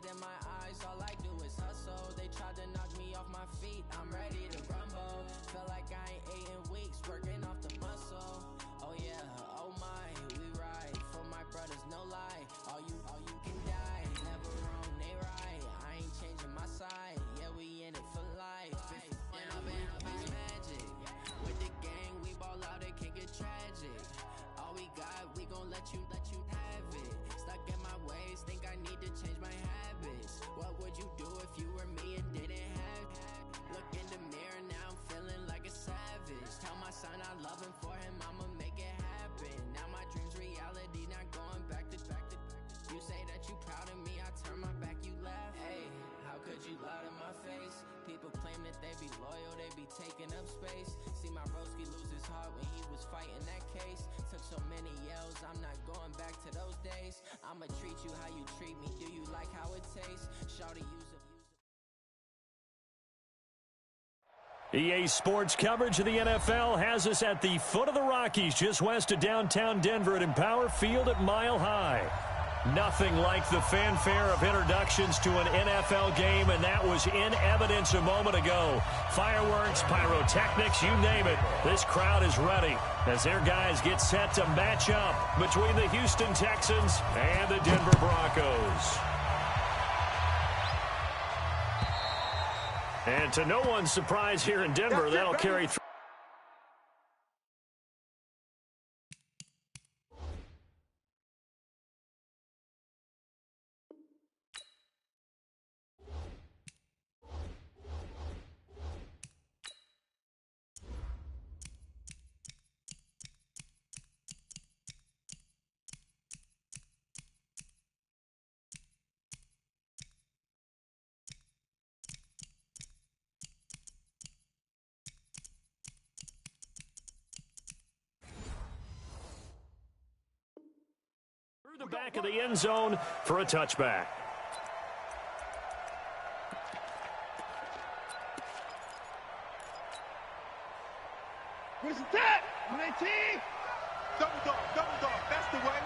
in my eyes, all I do is hustle. They tried to knock me off my feet, I'm ready to rumble. Feel like I ain't ate in weeks, working off the muscle. Oh yeah, oh my, we ride for my brothers, no lie. All you can die, never wrong, they right. I ain't changing my side, yeah, we in it for life. It's magic. With the gang, we ball out, it can get tragic. All we got, we gon' let you have it. Stuck in my ways, think I need to change my habits. What would you do if you were me and didn't have it? Look in the mirror, now I'm feeling like a savage. Tell my son I love him, for him I'ma make it happen. Now my dream's reality, not going back to. You say that you proud of me, I turn my back, you laugh. Hey, how could you lie to my face? People claim that they be loyal, they be taking up space. See my broski lose his heart when he was fighting that case. Took so many yells, I'm not going back to those days. I'ma treat you how you treat me, do you like how it tastes? Shawty use it. EA Sports coverage of the NFL has us at the foot of the Rockies, just west of downtown Denver at Empower Field at Mile High. Nothing like the fanfare of introductions to an NFL game, and that was in evidence a moment ago. Fireworks, pyrotechnics, you name it. This crowd is ready as their guys get set to match up between the Houston Texans and the Denver Broncos. And to no one's surprise here in Denver, that'll carry through. The back of the end zone for a touchback. Where's that? 19. Double dog, that's the way.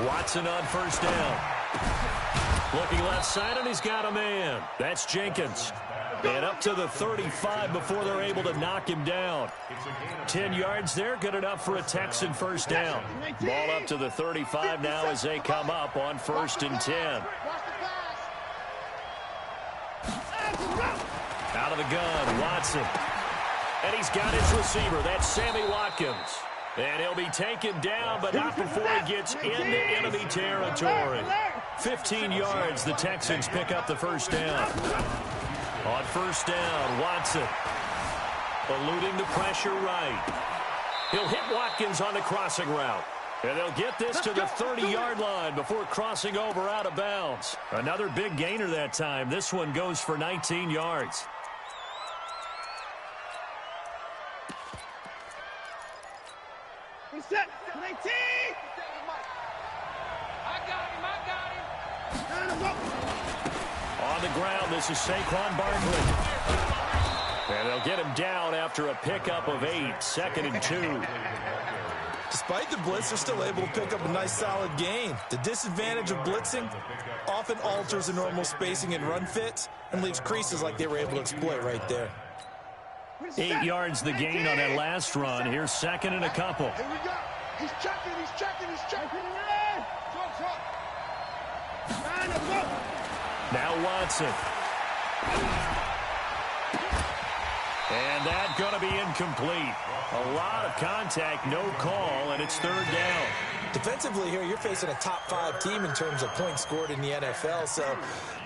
Watson on first down. Looking left side, and he's got a man. That's Jenkins. And up to the 35 before they're able to knock him down. 10 yards there, good enough for a Texan first down. Ball up to the 35 now as they come up on 1st and 10. Out of the gun, Watson. And he's got his receiver. That's Sammy Watkins. And he'll be taken down, but not before he gets into enemy territory. 15 yards, the Texans pick up the first down. On first down, Watson eluding the pressure right. He'll hit Watkins on the crossing route. And they'll get this to the 30-yard line before crossing over out of bounds. Another big gainer that time. This one goes for 19 yards. Reset, 19. I got him. On the ground, this is Saquon Barkley. And they'll get him down after a pickup of 8, 2nd and 2. Despite the blitz, they're still able to pick up a nice, solid gain. The disadvantage of blitzing often alters the normal spacing and run fits and leaves creases like they were able to exploit right there. 8 yards the gain on that last run. Here's 2nd and a couple. Here we go. He's checking. Now Watson. And that's going to be incomplete. A lot of contact, no call, and it's 3rd down. Defensively here, you're facing a top 5 team in terms of points scored in the NFL. So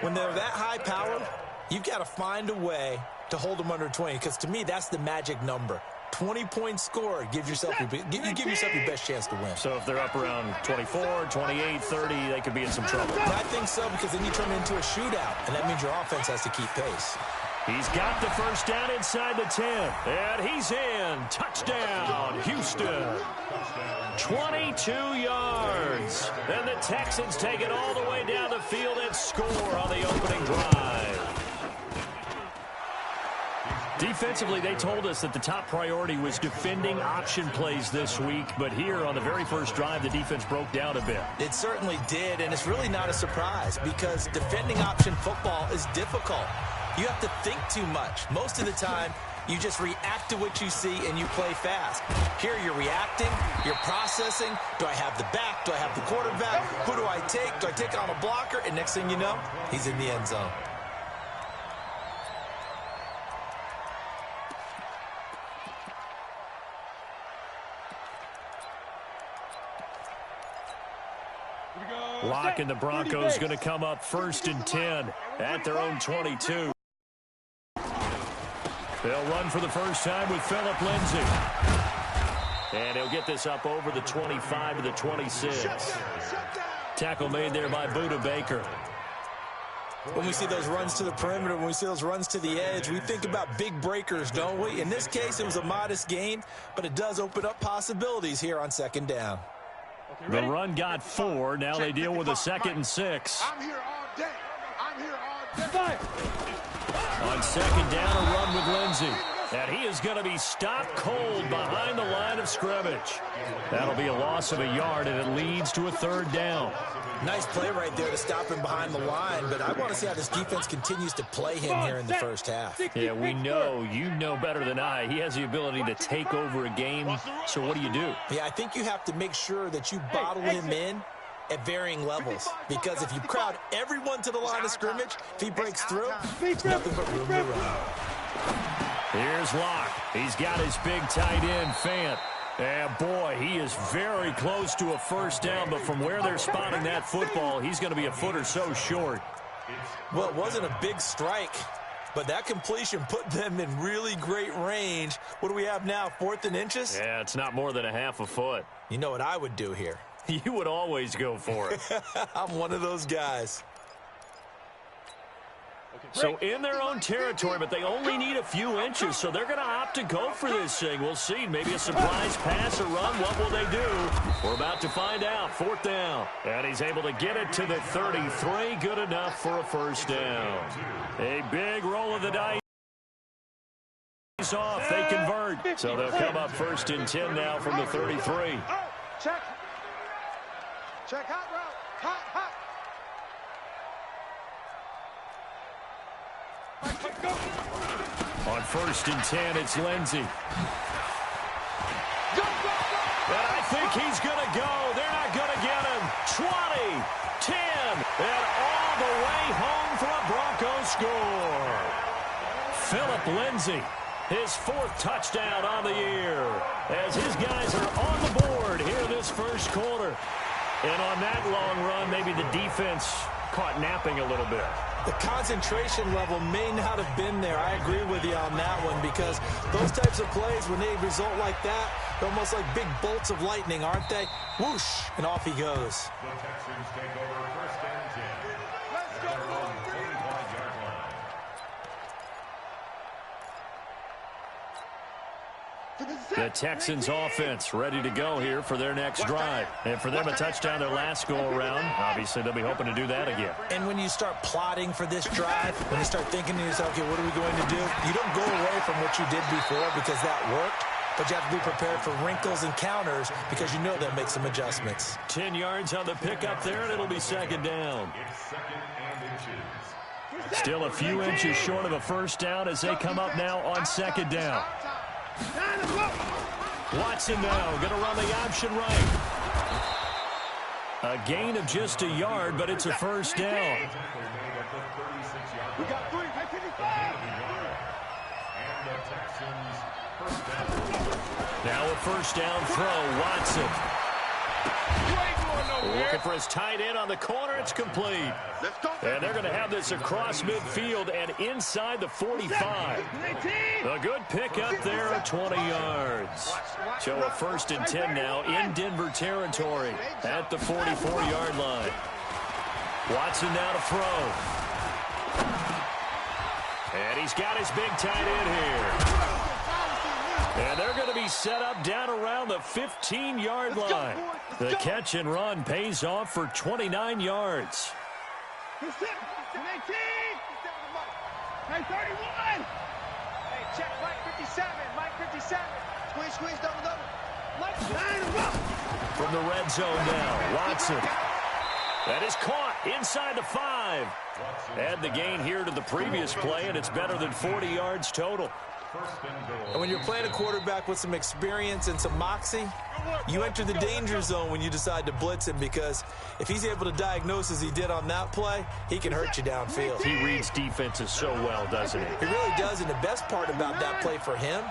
when they're that high powered, you've got to find a way to hold them under 20, because to me, that's the magic number. 20 points scored gives yourself you give yourself your best chance to win. So if they're up around 24, 28, 30, they could be in some trouble. I think so, because then you turn it into a shootout, and that means your offense has to keep pace. He's got the first down inside the 10, and he's in. Touchdown, Houston. 22 yards. And the Texans take it all the way down the field and score on the opening drive. Defensively, they told us that the top priority was defending option plays this week, but here on the very first drive, the defense broke down a bit. It certainly did, and it's really not a surprise because defending option football is difficult. You have to think too much. Most of the time, you just react to what you see and you play fast. Here you're reacting, you're processing. Do I have the back? Do I have the quarterback? Who do I take? Do I take on a blocker? And next thing you know, he's in the end zone. Lock and the Broncos going to come up 1st and 10 at their own 22. They'll run for the first time with Phillip Lindsay. And he'll get this up over the 25 to the 26. Tackle made there by Buda Baker. When we see those runs to the perimeter, when we see those runs to the edge, we think about big breakers, don't we? In this case, it was a modest gain, but it does open up possibilities here on 2nd down. The run got 4. Now they deal with a 2nd and 6. I'm here all day. I'm here all day. On 2nd down, a run with Lindsay. And he is going to be stopped cold behind the line of scrimmage. That'll be a loss of a yard, and it leads to a 3rd down. Nice play right there to stop him behind the line, but I want to see how this defense continues to play him here in the first half. Yeah, we know, you know better than I, he has the ability to take over a game, so what do you do? Yeah, I think you have to make sure that you bottle him in at varying levels, because if you crowd everyone to the line of scrimmage, if he breaks through, it's nothing but room to run. Here's Locke. He's got his big tight end, Fant. And, boy, he is very close to a 1st down, but from where they're spotting that football, he's going to be a foot or so short. Well, it wasn't a big strike, but that completion put them in really great range. What do we have now, 4th and inches? Yeah, it's not more than a half a foot. You know what I would do here? You would always go for it. I'm one of those guys. So in their own territory, but they only need a few inches, so they're going to opt to go for this thing. We'll see. Maybe a surprise pass or run. What will they do? We're about to find out. 4th down. And he's able to get it to the 33. Good enough for a 1st down. A big roll of the dice. Off. They convert. So they'll come up 1st and 10 now from the 33. Check. Check hot route. Hot. On 1st and 10, it's Lindsay. And I think he's going to go. They're not going to get him. 20, 10, and all the way home for a Broncos score. Phillip Lindsay, his 4th touchdown on the year, as his guys are on the board here this 1st quarter. And on that long run, maybe the defense caught napping a little bit. The concentration level may not have been there. I agree with you on that one, because those types of plays, when they result like that, they're almost like big bolts of lightning, aren't they? Whoosh, and off he goes. The Texans take over 1st and 10. Let's go. Their own 25-yard line. The Texans offense ready to go here for their next drive. And for them, a touchdown their last go-around. Obviously, they'll be hoping to do that again. And when you start plotting for this drive, when you start thinking to yourself, okay, what are we going to do? You don't go away from what you did before because that worked, but you have to be prepared for wrinkles and counters because you know they'll make some adjustments. 10 yards on the pickup there, and it'll be 2nd down. It's 2nd and inches. Still a few inches short of a 1st down as they come up now on 2nd down. Watson now going to run the option right. A gain of just a yard, but it's a 1st down. We got 3. And the Texans 1st down. Now a 1st down throw. Watson. Looking for his tight end on the corner. It's complete. And they're going to have this across midfield and inside the 45. A good pickup there at 20 yards. So a 1st and 10 now in Denver territory at the 44-yard line. Watson now to throw. And he's got his big tight end here. And they're going to be set up down around the 15-yard line. The catch and run pays off for 29 yards. check, Mike 57, Mike 57. Squeeze, double. Mike, From the red zone now, Watson. That is caught inside the 5. Add the gain here to the previous play, and it's better than 40 yards total. And when you're playing a quarterback with some experience and some moxie, you enter the danger zone when you decide to blitz him, because if he's able to diagnose as he did on that play, he can hurt you downfield. He reads defenses so well, doesn't he? He really does, and the best part about that play for him,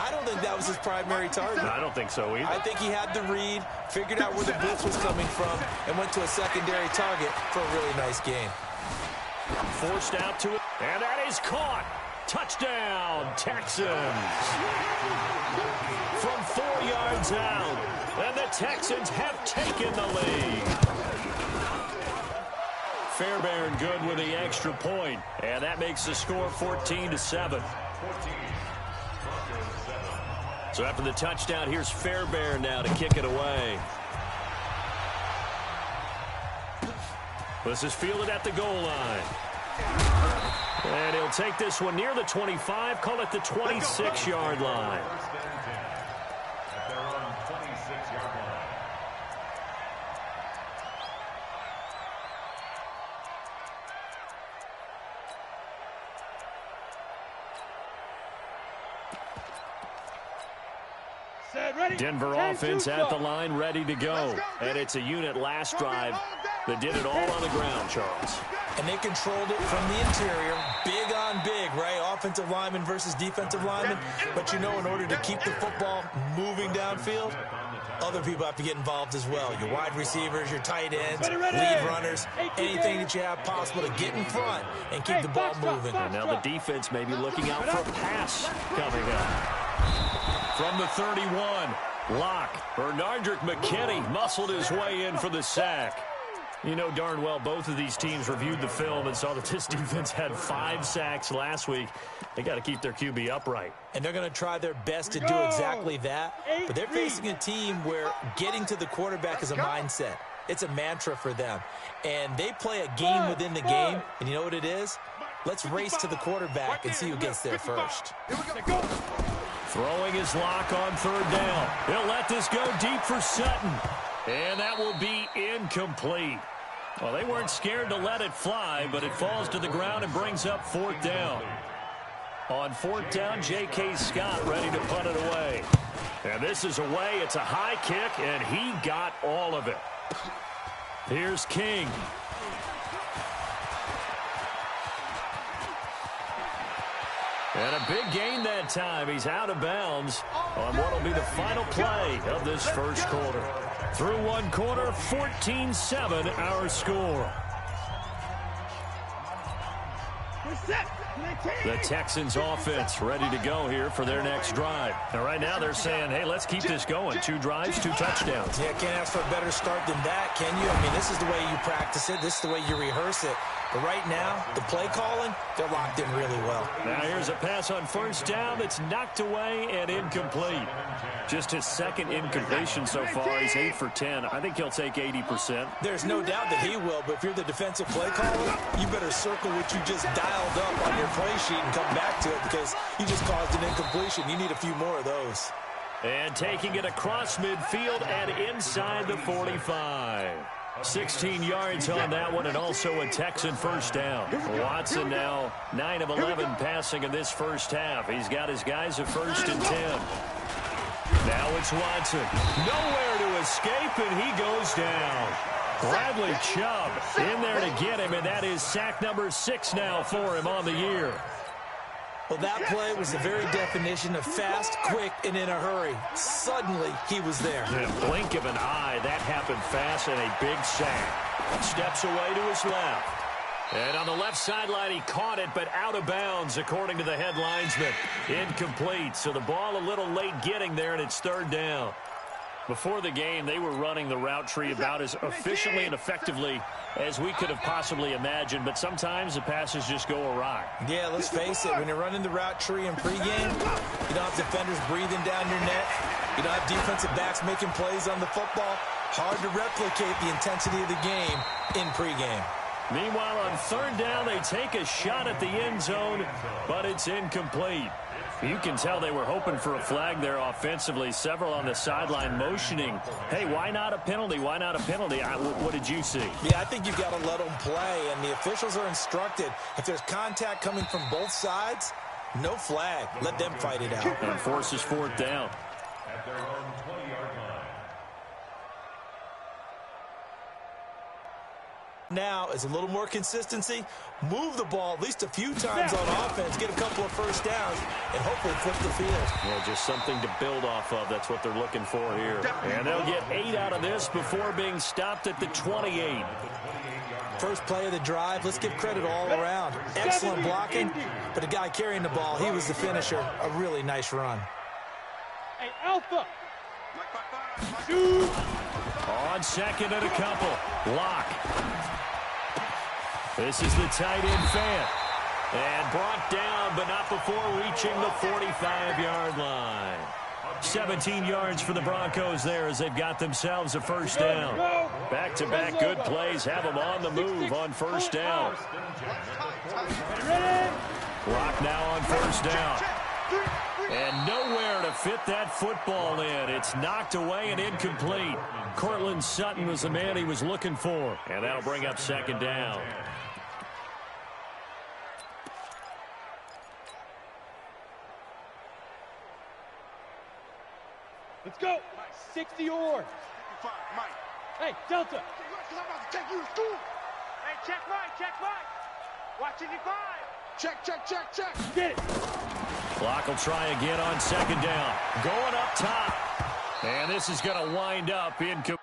I don't think that was his primary target. I don't think so either. I think he had the read, figured out where the blitz was coming from, and went to a secondary target for a really nice game. Forced out to it, and that is caught. Touchdown, Texans. From 4 yards out, and the Texans have taken the lead. Fairbairn good with the extra point, and that makes the score 14-7. So after the touchdown, here's Fairbairn now to kick it away. This is fielded at the goal line. And he'll take this one near the 25, call it the 26-yard line. At their own 26-yard line. Denver offense at the line, ready to go. And it's a unit last drive that did it all on the ground, Charles. And they controlled it from the interior, big on big, right? Offensive lineman versus defensive lineman. But you know, in order to keep the football moving downfield, other people have to get involved as well. Your wide receivers, your tight ends, lead runners, anything that you have possible to get in front and keep the ball moving. And now the defense may be looking out for a pass coming up. From the 31, Locke. Bernardrick McKinney muscled his way in for the sack. You know darn well both of these teams reviewed the film and saw that this defense had 5 sacks last week. They got to keep their QB upright. And they're going to try their best to do exactly that. But they're facing a team where getting to the quarterback is a mindset. It's a mantra for them. And they play a game within the game. And you know what it is? Let's race to the quarterback and see who gets there first. Throwing his Lock on 3rd down. He'll let this go deep for Sutton. And that will be incomplete. Well, they weren't scared to let it fly, but it falls to the ground and brings up 4th down. On 4th down, J.K. Scott ready to punt it away. And this is away. It's a high kick, and he got all of it. Here's King. And a big gain that time. He's out of bounds on what will be the final play of this first quarter. Through one quarter, 14-7 our score. The Texans offense ready to go here for their next drive. Now, right now they're saying, hey, let's keep this going. 2 drives, 2 touchdowns. Yeah, can't ask for a better start than that, can you? I mean, this is the way you practice it. This is the way you rehearse it. But right now, the play calling, they're locked in really well. Now here's a pass on 1st down that's knocked away and incomplete. Just his 2nd incompletion so far. He's 8 for 10. I think he'll take 80%. There's no doubt that he will, but if you're the defensive play caller, you better circle what you just dialed up on your play sheet and come back to it, because you just caused an incompletion. You need a few more of those. And taking it across midfield and inside the 45. 16 yards on that one, and also a Texan 1st down. Watson now 9 of 11 passing in this first half. He's got his guys at 1st and 10. Now it's Watson. Nowhere to escape, and he goes down. Bradley Chubb in there to get him, and that is sack number 6 now for him on the year. Well, that play was the very definition of fast, quick, and in a hurry. Suddenly, he was there. In a blink of an eye, that happened fast, and a big sack. Steps away to his left. And on the left sideline, he caught it, but out of bounds, according to the head linesman. Incomplete, so the ball a little late getting there, and it's 3rd down. Before the game, they were running the route tree about as efficiently and effectively as we could have possibly imagined, but sometimes the passes just go awry. Yeah, let's face it, when you're running the route tree in pregame, you don't have defenders breathing down your neck. You don't have defensive backs making plays on the football. Hard to replicate the intensity of the game in pregame. Meanwhile, on 3rd down, they take a shot at the end zone, but it's incomplete. You can tell they were hoping for a flag there offensively. Several on the sideline motioning, hey, why not a penalty? Why not a penalty? What did you see? Yeah, I think you've got to let them play, and the officials are instructed. If there's contact coming from both sides, no flag. Let them fight it out. And forces fourth down. At their own 20-yard line. Now is a little more consistency. Move the ball at least a few times on offense, get a couple of first downs, and hopefully flip the field. Well, just something to build off of. That's what they're looking for here. And they'll get 8 out of this before being stopped at the 28. First play of the drive, let's give credit all around. Excellent blocking, but the guy carrying the ball, he was the finisher. A really nice run. Hey, Alpha. On second and a couple. Lock. This is the tight end fan. And brought down, but not before reaching the 45-yard line. 17 yards for the Broncos there as they've got themselves a first down. Back-to-back good plays have them on the move on first down. Lock now on first down. And nowhere to fit that football in. It's knocked away and incomplete. Cortland Sutton was the man he was looking for. And that'll bring up second down. Let's go. 60 or. Hey, Delta. I'm about to take you to school. Hey, check right. Watch it, 5. Check. Get it. Clock will try again on second down. Going up top. And this is going to wind up incomplete.